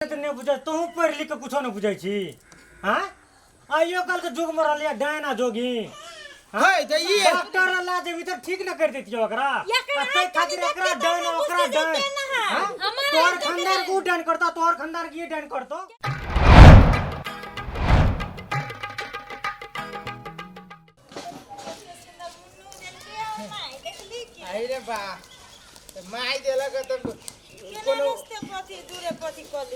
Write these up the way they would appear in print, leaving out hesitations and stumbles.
नहीं बुझा तू पढ़ लिख के कुछ नहीं बुझाई छी हां आइयो कल के जुग मरल या डायना जोगी हां त ई डॉक्टर ला जे भीतर ठीक न कर देती ओकरा पत्ते खातिर एकरा डायना ओकरा डायन तोर खानदान को डायन करता तोर खानदान की डायन करतो आई रे बा माई देला का त कोनो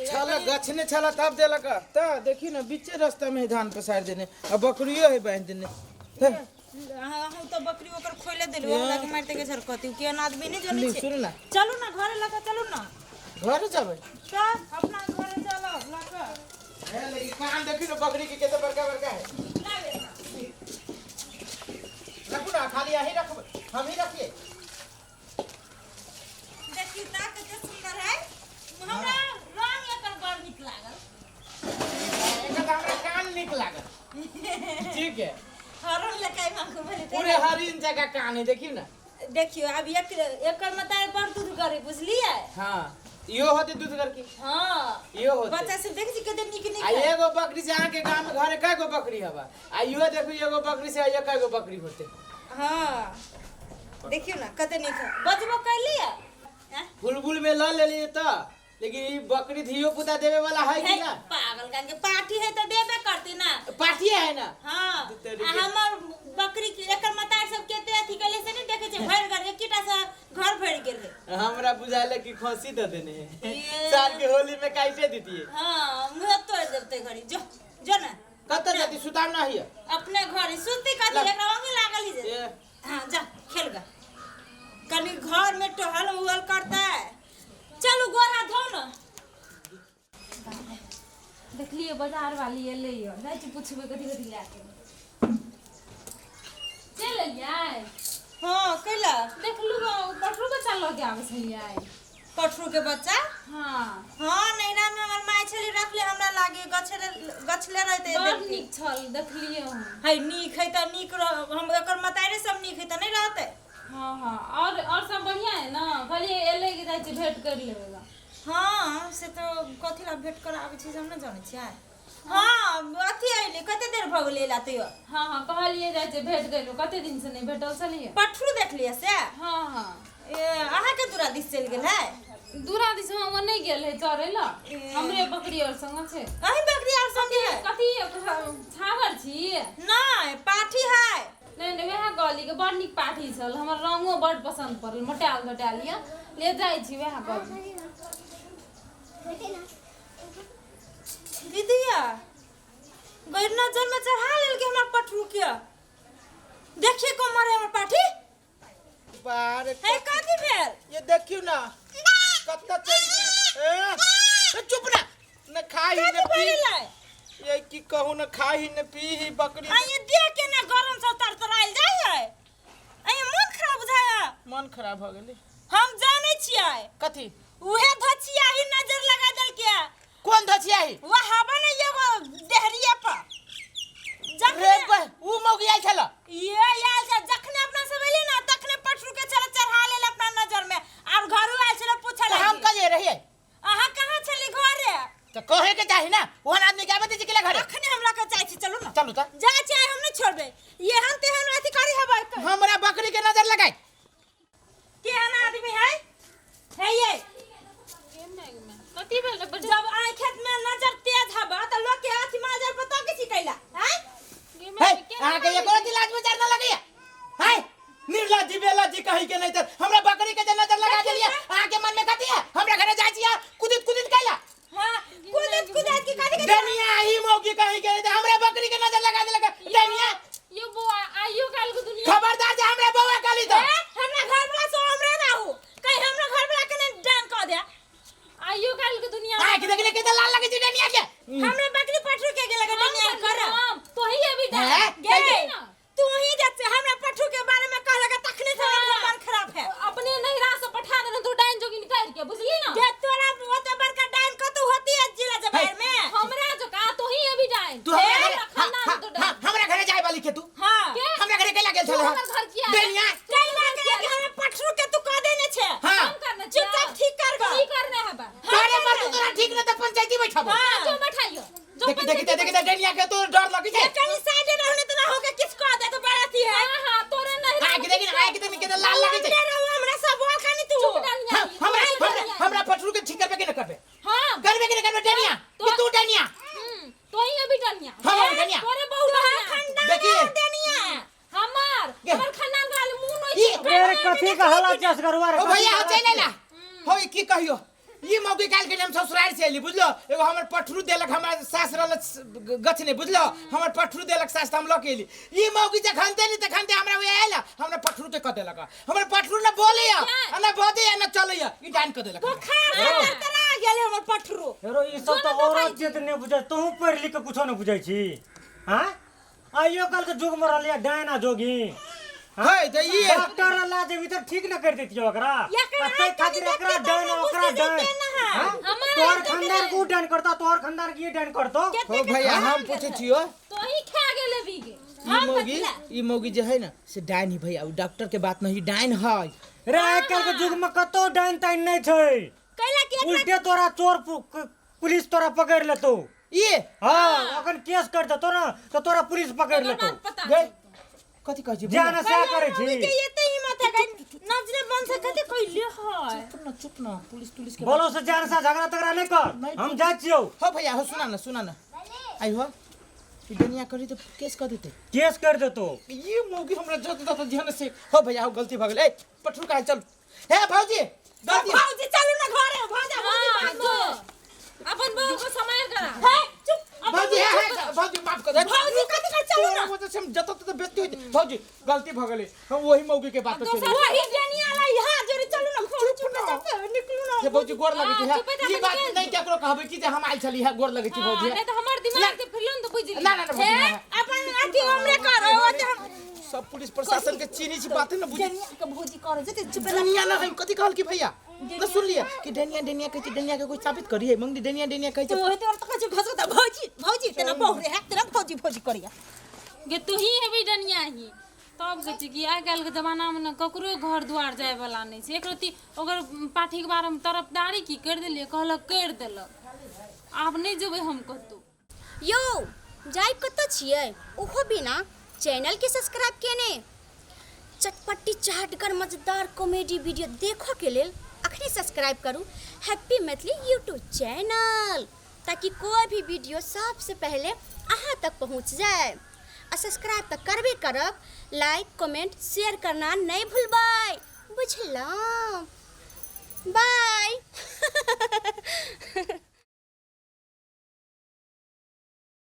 छला गछने छला तब देला का त देखी न बीचे रास्ता में धान पसार देने अब बकरियो है बांध देने हम तो बकरी ओकर खोले देलु ओकरा के मारते के सरकती के आदमी नहीं जाने छे सुन ना चलू ना घरे लगा चलू ना घर जाबे का अपना घरे चलो लगा है लगी कान देखी न बकरी के केते बड़का बड़का है रखू ना खाली यही रख हम ही रखिए देखी ता कते सुंदर है हमरा रंग एकर बड़ निक लागल एकर हमरा कान निक लागल ठीक है हरन लकाई मांगो बोले पूरे हरिन जगह कान है देखियो ना देखियो अब एकर मतार बड़ दूध करे बुझलिए हां यो होते दूध कर की हां यो होते बच्चा से देख छी कते निक निक आ एगो बकरी से आके गांव में घरे कय गो बकरी हवा आ यो देखो एगो बकरी से आया कय गो बकरी होते हां देखियो ना कते निक बजबो कर लिया बुलबुल में ला ले लिए त लेकिन ई बकरी धियो पुता देवे वाला है कि ना पागल कान के पार्टी है तो देबे करती ना पार्टी है ना हां हमर बकरी के एकर मतार सब केते अथी कले से नहीं देखे छे भर घर एकीटा से घर भर गेले हमरा बुझाले कि खसी द देने साल के होली में काइटे दीतिए हां मुंह तोड़ देते घड़ी जो जो ना कत जाती सुताम ना हिया अपने घर सुती काती एकरा अंगे लागल ही जे हां जा खेल गा कनी घर में टहल उहल करता है चलो गोरा धो ना देख लिए बाजार वाली ये ले यो नहीं तो पूछबे कथि कथि लाके चल आय हां कैला देख लू पटरू के चल के आवे से आय पटरू के बच्चा हां हां नैना में हमर माय छली रखले हमरा लागे गछले रहते बड़ निक छल देख लिए है नीक है त नीक हम एकर मतारे सब नीक है त नहीं रहते हां और सब बढ़िया है ना खाली एले के जाय छै भेंट कर लेबेगा हां से तो कथि ला भेंट कर आबै छै हम न जानै छियै हां अथि आइले कते देर भ गेलै लाते हां कहलिए जाय छै भेंट कइलो कते दिन से नहीं भेटल छलिए पटरू देख लिया से हां ए अहा के दूरा दिस चल गेल है दूरा दिस हम नहीं गेल है चरे ला हमरे बकरी और संग छै अही बकरी और संग है कथि छागर छी नहीं पाठी है नहीं वह गली के बड़ निक पाठी छल हमर रंगो बड़ पसंद पड़ल मोटाल मोटालिया ले जाय छी वह गली दीदिया गैर नजर में चढ़ा लेल के हमरा पटरू के देखिए को मारे हमर पाठी बाहर है काती भेल ये देखियो ना कत्ता चल ए चुप ना न खाई न पी ये की कहू न खाई न पी ही बकरी आ ये देख के ना गरम से तरतराइल जाय है आ ये मन खराब बुझाया मन खराब हो गेली हम जानै छियै कथि उहे धछिया ही नजर लगा देल के कौन धछिया है वो हवा न एगो देहरिया पर रे ऊ मौगी आइल छला ये आयल से जखने अपना सब एले ना तखने पटरू के चढ़ा लेल अपना नजर में और घरो आयल छले पूछले हम कजे रहिए अहा कहां छली घरे तो कहे के चाहि ना ओहन आदमी के आबे के घरे अखने हमरा के चाहि छी चलू ना चलू त जा चाहे हम नहीं छोड़बे ये हम तेहन अथी करी हबै हमरा बकरी के नजर लगाई केहन आदमी है ये कथि भेल जब आय खेत में नजर तेज हबा त लोग के हाथ माजर पता के सिकैला हैं है आके ये कोनो इलाज में चार ना लगैया है निर्लज्जी बेलज्जी कहि के नहीं त हमरा बकरी के नजर लगा देलिए आके मन में कथि है हमरा घरे जाय छिया कुदित कैला हां कुदित की कथि के दुनिया ही मौगी कहि के नहीं हमरा बकरी के नजर लगा देलक दुनिया यो बुआ आइयो काल के दुनिया खबरदार जे हमरा बउआ काली तो हमरा घर वाला सो हमरा ना हो कहीं हमरा घर वाला के नहीं डान क दे आइयो काल के दुनिया आ के देखले के लाल लगे छै दुनिया के हमरा बकरी पटरू के गेल के दुनिया कर तो ही अभी गे तू ही जैसे हमरा पटरू के बारे में कहला के तखने से मन खराब है अपने नहीं रास पठा देने तो डाइन जोगी निकाल के बुझली ना जे तोरा ओते बड़का डाइन कतौ होती है जिला जबार में हमरा जो का तो ही अभी डाइन तू हमरा घरे जाय वाली के तू हां हमरा घरे कैला गेल छले हमर घर किया दुनिया कैला के हमरा पटरू के तू कह देने छे हां चुपचाप ठीक कर की करने है बा तोरे पर तोरा ठीक न त पंचायती बैठाबो हां जो बैठाइयो जो देखी डनिया के तो डर लगी जाए कहीं साइड रहने तो ना होगा किसको दे तो बड़ा थी है हां तोरे नहीं आके देखी के लाल लगी जाए हमरा सब बोल खानी तू हमरा पटरू के ठीक करबे के न करबे हां करबे के न करबे डनिया कि तू डनिया तो ही अभी डनिया हम डनिया तोरे बहुत खंडा देखिए देनिया हमर खानदान वाले मुंह नहीं रे कथी का हला चस करवा रे ओ भैया हो चले ना हो की कहियो ये मौके काल के हम ससुराल से एली बुझलो एगो हमर पठरू देलक हमर सास रहल गछ ने बुझलो हमर पठरू देलक सास हम ल के एली ये मौके जे खनते नी त खनते हमरा वे आइला हमरा पठरू के क देलक हमर पठरू न बोलैया न बोदे न चलैया ई डान क देलक तो खा तरा गेले हमर पठरू हेरो ई सब तो औरत जे ने बुझै तू पढ़ लिख के कुछो न बुझै छी हां आइयो कल के जुग मरलिया डायना जोगी है त ई डॉक्टर ला जे भीतर ठीक न कर देती ओकरा पत्ते खातिर एकरा डायन ओकरा डायन तोर खानदान को डायन करता तोर खानदान की डायन करतो हो भैया हम पूछे छियो तो ही खा गेले बीगे ई मौगी जे है ना से डायन ही भैया डॉक्टर के बात नहीं डायन है रे आजकल के युग में कतो डायन ताइन नहीं छै कैला के उल्टे तोरा चोर पुलिस तोरा पकड़ लेतो ये हां अगर केस कर देतो ना तो तोरा पुलिस पकड़ लेतो गए कथि कहै छी जाना से करे छी ये तो ही मत है नजरे बन से कते कइले है चुप ना पुलिस के बोलो से जान से झगड़ा तगड़ा नहीं कर हम जा छियो हो भैया हो सुना ना आई हो ई दुनिया करी तो केस कर देते केस कर देतो ये मौगी हमरा जत जत ध्यान से हो भैया हो गलती भ गेल ए पठरू का चल हे भौजी गलती भौजी चलू ना घरे भौजा अपन बहू को समय करा है चुप भौजी है भौजी माफ कर दे भौजी कथि कर चलू ना वो तो हम जत तत बेइज्जती होई भौजी गलती भ गेल हम वही मौगी के बात तो कर वही देनिया ला यहां जरे चलू ना चुप ना निकलू ना ये भौजी गोर लगे छी ये बात नहीं केकरो कहबे कि जे हम आइल छली है गोर लगे छी भौजी नहीं तो हमर दिमाग से फिरलन तो बुझ ना भौजी अपन अथी हमरे करो सब पुलिस प्रशासन के चीनी छी बात न बुझी देनिया के भौजी करो जते चुप दुनिया ना हम कथि कहल की भैया न सुन लिया कि डेनिया कहै छै डेनिया के कोई साबित करी है मंगदी डेनिया कहै छै तो होते और तो कछु घसता भौजी तेरा बहुरे है तेरा भौजी करिया गे तू ही हेबी डनिया ही तब कह कि आइ काल्हि के जमाना में न ककरो घर दुआर जाय वाला नहीं छै एक रति ओकर पाठी के बारे में तरफदारी की कर देलिए कहलक कर देलक आब नहीं जेबै हम कतौ यो जाय कत छियै ओहो बिना चैनल के सब्सक्राइब केने चटपटी चाहटगर मजेदार कॉमेडी वीडियो देखो के लेल अखनी सब्सक्राइब करू हैप्पी मैथिली यूट्यूब चैनल ताकि कोई भी वीडियो सबसे पहले अहाँ तक पहुँच जाए आ सब्सक्राइब तो करबे करब लाइक कमेंट शेयर करना नहीं भूलबै बुझलौ बाय